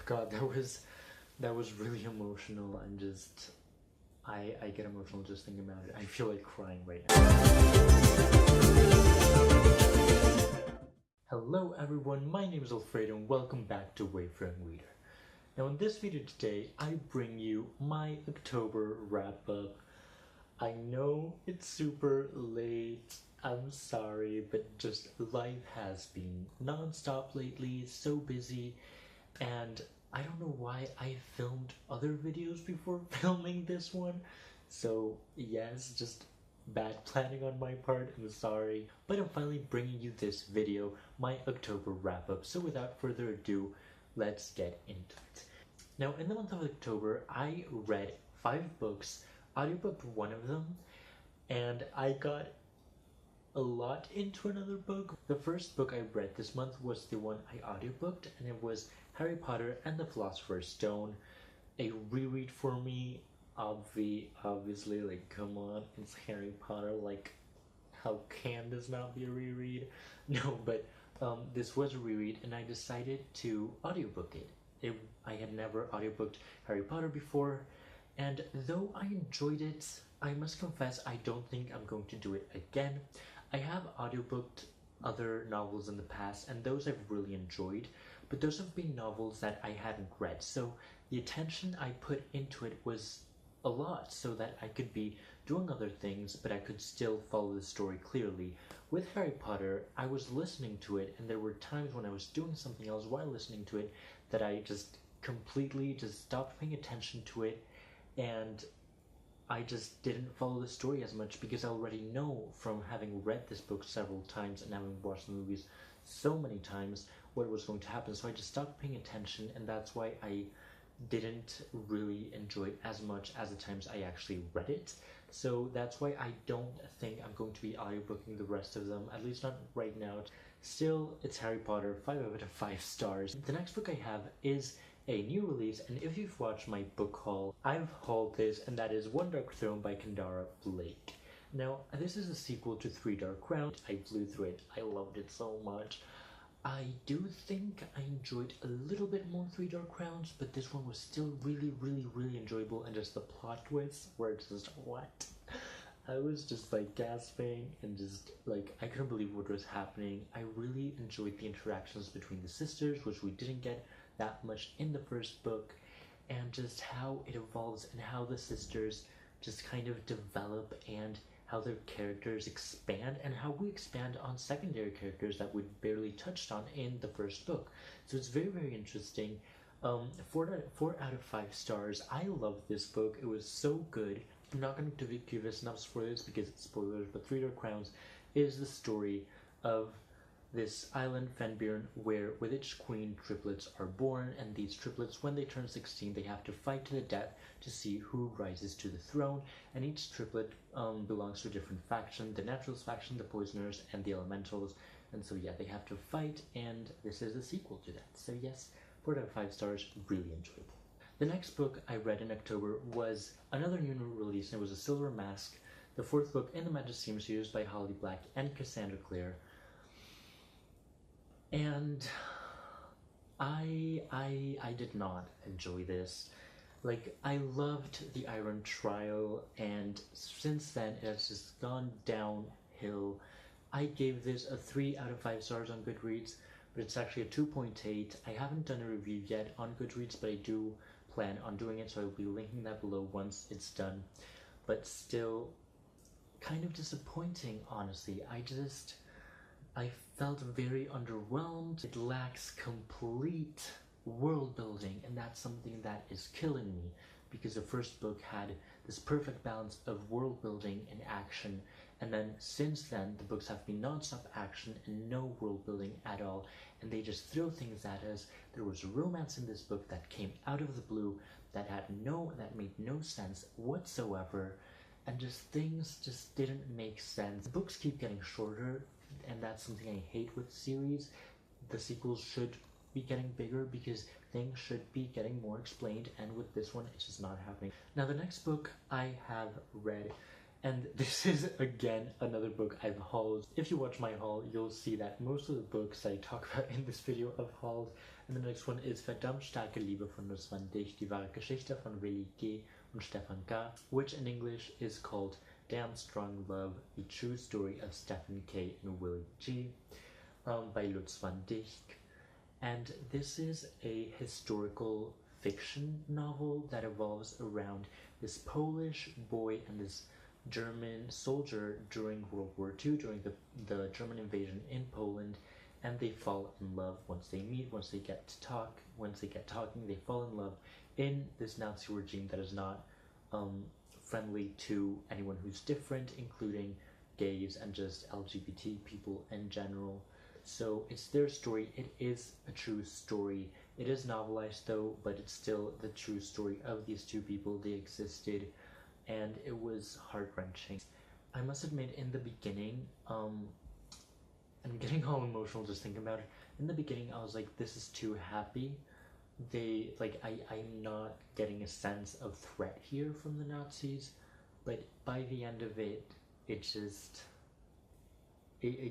God, that was really emotional, and just I get emotional just thinking about it. I feel like crying right now. Hello everyone, my name is Alfredo and welcome back to Wavefront Reader. Now in this video today, I bring you my October wrap-up. I know it's super late, I'm sorry, but just life has been non-stop lately, so busy, and I don't know why I filmed other videos before filming this one. So yes, just bad planning on my part, I'm sorry. But I'm finally bringing you this video, my October wrap-up. So without further ado, let's get into it. Now in the month of October, I read 5 books, audiobooked one of them, and I got a lot into another book. The first book I read this month was the one I audiobooked, and it was Harry Potter and the Philosopher's Stone. A reread for me, obviously, like, come on, it's Harry Potter, like, how can this not be a reread? No, but this was a reread, and I decided to audiobook it. I had never audiobooked Harry Potter before, and though I enjoyed it, I must confess I don't think I'm going to do it again. I have audiobooked other novels in the past, and those I've really enjoyed, but those have been novels that I hadn't read, so the attention I put into it was a lot, so that I could be doing other things, but I could still follow the story clearly. With Harry Potter, I was listening to it, and there were times when I was doing something else while listening to it that I just completely just stopped paying attention to it, and I just didn't follow the story as much because I already know from having read this book several times and having watched the movies so many times what was going to happen. So I just stopped paying attention, and that's why I didn't really enjoy it as much as the times I actually read it. So that's why I don't think I'm going to be audiobooking the rest of them, at least not right now. Still, it's Harry Potter, 5 out of 5 stars. The next book I have is a new release, and if you've watched my book haul, I've hauled this, and that is One Dark Throne by Kendare Blake. Now, this is a sequel to Three Dark Crowns. I flew through it. I loved it so much. I do think I enjoyed a little bit more Three Dark Crowns, but this one was still really enjoyable, and just the plot twists were just what? I was just like gasping and just like I couldn't believe what was happening. I really enjoyed the interactions between the sisters, which we didn't get that much in the first book, and just how it evolves and how the sisters just kind of develop and how their characters expand and how we expand on secondary characters that we barely touched on in the first book. So it's very interesting. 4 out of 5 stars. I love this book. It was so good. I'm not going to give us enough spoilers because it's spoilers, but Three Dark Crowns is the story of this island, Fenbyrn, where with each queen triplets are born, and these triplets, when they turn 16, they have to fight to the death to see who rises to the throne, and each triplet belongs to a different faction, the Naturals faction, the Poisoners, and the Elementals, and so yeah, they have to fight, and this is a sequel to that. So yes, 4 out of 5 stars, really enjoyable. The next book I read in October was another new release, and it was A Silver Mask, the 4th book in the Magisterium series by Holly Black and Cassandra Clare. And I did not enjoy this. Like, I loved The Iron Trial, and since then it has just gone downhill. I gave this a 3 out of 5 stars on Goodreads, but it's actually a 2.8. I haven't done a review yet on Goodreads, but I do plan on doing it, so I'll be linking that below once it's done. But still, kind of disappointing, honestly. I felt very underwhelmed. It lacks complete world building, and that's something that is killing me, because the first book had this perfect balance of world building and action, and then since then the books have been non-stop action and no world building at all, and they just throw things at us. There was romance in this book that came out of the blue that made no sense whatsoever, and just things just didn't make sense. The books keep getting shorter, and that's something I hate with series. The sequels should be getting bigger because things should be getting more explained, and with this one it's just not happening. Now the next book I have read And this is again another book I've hauled. If you watch my haul, you'll see that most of the books I talk about in this video I've hauled. And the next one is Verdammt starke Liebe von Nussmann Dicht, die wahre Geschichte von Willi G. und Stefan K., which in English is called Damn Strong Love, the True Story of Stefan K. and Willi G. By Lutz van Dijk. And this is a historical fiction novel that evolves around this Polish boy and this German soldier during World War II, during the German invasion in Poland, and they fall in love once they meet, once they get to talk, once they get talking, they fall in love in this Nazi regime that is not friendly to anyone who's different, including gays and just LGBT people in general. So it's their story. It is a true story. It is novelized though, but it's still the true story of these two people. They existed, and it was heart-wrenching. I must admit, in the beginning, and I'm getting all emotional just thinking about it. In the beginning, I was like, this is too happy. I'm not getting a sense of threat here from the Nazis, but by the end of it, it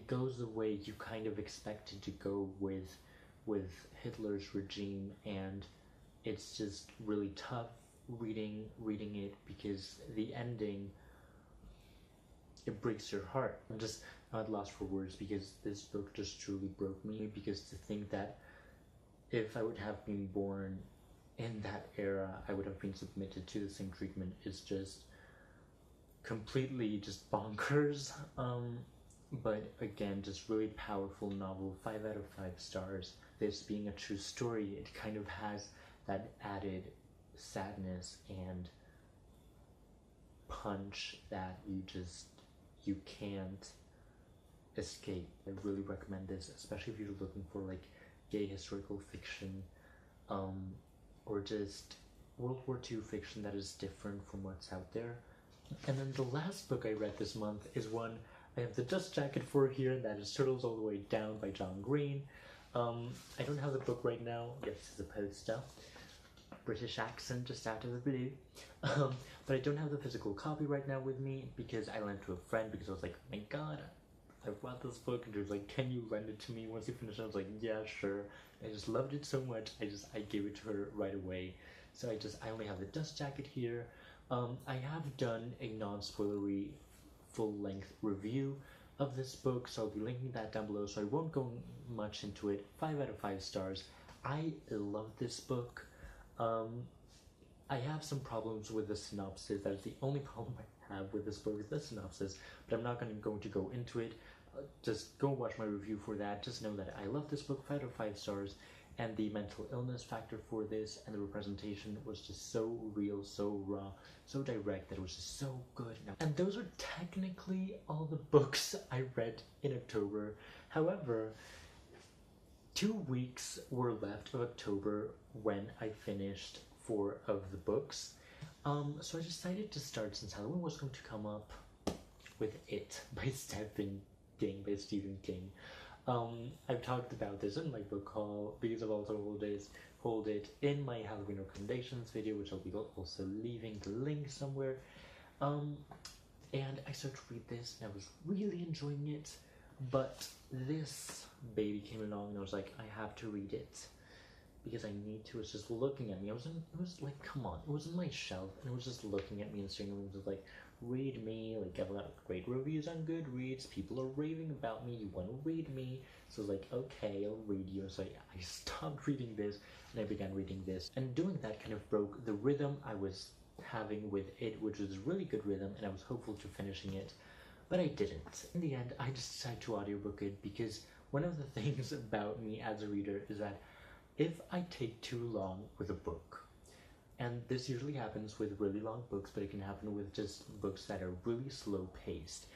goes the way you kind of expected to go with Hitler's regime, and it's just really tough reading it because the ending, it breaks your heart. I'm just not lost for words because this book just truly broke me, because to think that if I would have been born in that era, I would have been submitted to the same treatment is just completely just bonkers. But again, just really powerful novel, 5 out of 5 stars. This being a true story, it kind of has that added sadness and punch that you can't escape. I really recommend this, especially if you're looking for like gay historical fiction, or just World War II fiction that is different from what's out there. And then the last book I read this month is one I have the dust jacket for here, and that is Turtles All the Way Down by John Green. I don't have the book right now. Yes, it's a poster. British accent just out of the blue. But I don't have the physical copy right now with me because I lent it to a friend because I was like, oh my god, I bought this book, and she was like, can you lend it to me once you finish it? I was like, yeah, sure. I just loved it so much, I gave it to her right away. So I only have the dust jacket here. I have done a non-spoilery full-length review of this book, so I'll be linking that down below, so I won't go much into it. 5 out of 5 stars. I love this book. I have some problems with the synopsis. That is the only problem I have with this book, is the synopsis, but I'm not going to go into it. Just go watch my review for that. Just know that I love this book, 5 out of 5 stars, and the mental illness factor for this and the representation was just so real, so raw, so direct, that it was just so good. And those are technically all the books I read in October. However, 2 weeks were left of October when I finished 4 of the books. So I decided to start, since Halloween was going to come up, with It by Stephen King. I've talked about this in my book haul because I've also hold it in my Halloween recommendations video, which I'll be also leaving the link somewhere. And I started to read this and I was really enjoying it, but this baby came along and I was like, I have to read it because I need to. It's just looking at me. It was like, come on. It was on my shelf and it was just looking at me and staring at me. It was like, read me. Like, I've got great reviews on Goodreads. People are raving about me. You want to read me? So I was like, okay, I'll read you. So I stopped reading this and I began reading this. And doing that kind of broke the rhythm I was having with it, which was a really good rhythm, and I was hopeful to finishing it, but I didn't. In the end, I just decided to audiobook it because one of the things about me as a reader is that if I take too long with a book, and this usually happens with really long books, but it can happen with just books that are really slow paced,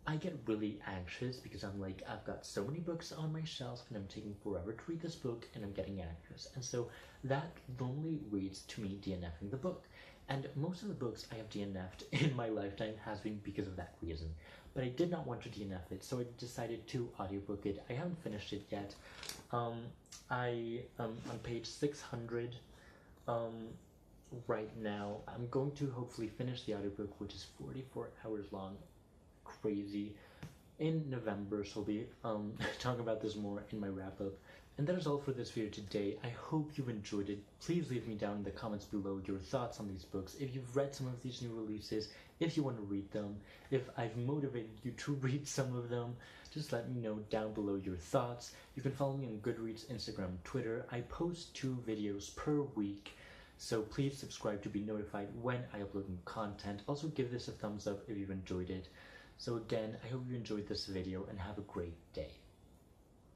I get really anxious because I'm like, I've got so many books on my shelf and I'm taking forever to read this book and I'm getting anxious. And so that normally leads to me DNFing the book. And most of the books I have DNF'd in my lifetime has been because of that reason. But I did not want to DNF it, so I decided to audiobook it. I haven't finished it yet. On page 600, right now. I'm going to hopefully finish the audiobook, which is 44 hours long. Crazy. In November, so I'll be talking about this more in my wrap up. And that is all for this video today. I hope you enjoyed it. Please leave me down in the comments below your thoughts on these books. If you've read some of these new releases, if you want to read them, if I've motivated you to read some of them, just let me know down below your thoughts. You can follow me on Goodreads, Instagram, Twitter. I post 2 videos per week, so please subscribe to be notified when I upload new content. Also give this a thumbs up if you've enjoyed it. So again, I hope you enjoyed this video and have a great day.